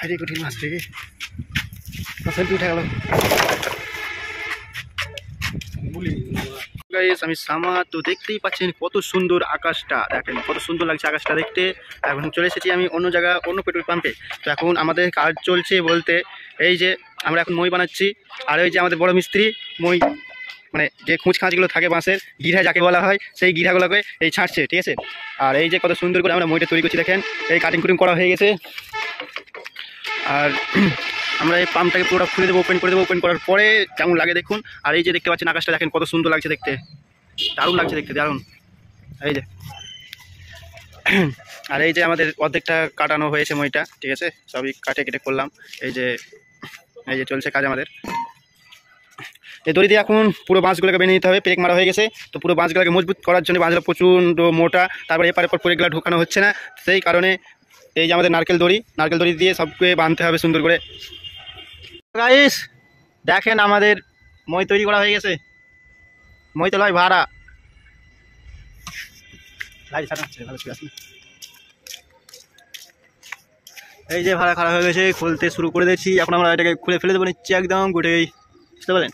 হাইরে কঠিন মাছ রে, সেলফি উঠে গেল। গাইস আমি সামা, তো দেখতেই পাচ্ছেন কত সুন্দর আকাশটা, দেখেন কত সুন্দর লাগছে আকাশটা দেখতে। এখন চলে এসেছি আমি অন্য জায়গা, অন্য পেট্রোল পাম্পে। তো এখন আমাদের কাজ চলছে বলতে এই যে আমরা এখন মই বানাচ্ছি, আর ওই যে আমাদের বড় মিস্ত্রি মই মানে যে খুঁজ খাঁজগুলো থাকে বাঁশের গিরা যাকে বলা হয়, সেই গিরাগুলোকে এই ছাঁটছে, ঠিক আছে। আর এই যে কত সুন্দর করে আমরা মইটা তৈরি করছি, দেখেন এই কাটিং কুটিং করা হয়ে গেছে। আর আমরা এই পাম্পটাকে পুরোটা খুলে দেবো, ওপেন করে দেবো। ওপেন করার পরে কেমন লাগে দেখুন। আর এই যে দেখতে পাচ্ছেন আকাশটা, দেখেন কত সুন্দর লাগছে দেখতে, দারুণ লাগছে দেখতে, দারুণ। এই যে আর এই যে আমাদের অর্ধেকটা কাটানো হয়েছে মইটা, ঠিক আছে, সবই কাটে কেটে করলাম। এই যে চলছে কাজ আমাদের। এই দড়ি দিয়ে এখন পুরো বাঁশগুলোকে বেঁধে নিতে হবে, পেরেক মারা হয়ে গেছে। তো পুরো বাঁশগুলোকে মজবুত করার জন্য বাঁশগুলো প্রচণ্ড মোটা, তারপরে এপার এপার পেরেকগুলো ঢোকানো হচ্ছে না, সেই কারণে এই যে আমাদের নারকেল দড়ি দিয়ে সবকে বাঁধতে হবে সুন্দর করে। গাইস দেখেন আমাদের মই তৈরি করা হয়ে গেছে, মই তো লয় ভাড়া। এই যে ভাড়া খারাপ হয়ে গেছে, খুলতে শুরু করে দিয়েছি। এখন আমরা এটাকে খুলে ফেলে দেবো নিচ্ছি একদম গোটেই, বুঝতে পারলেন।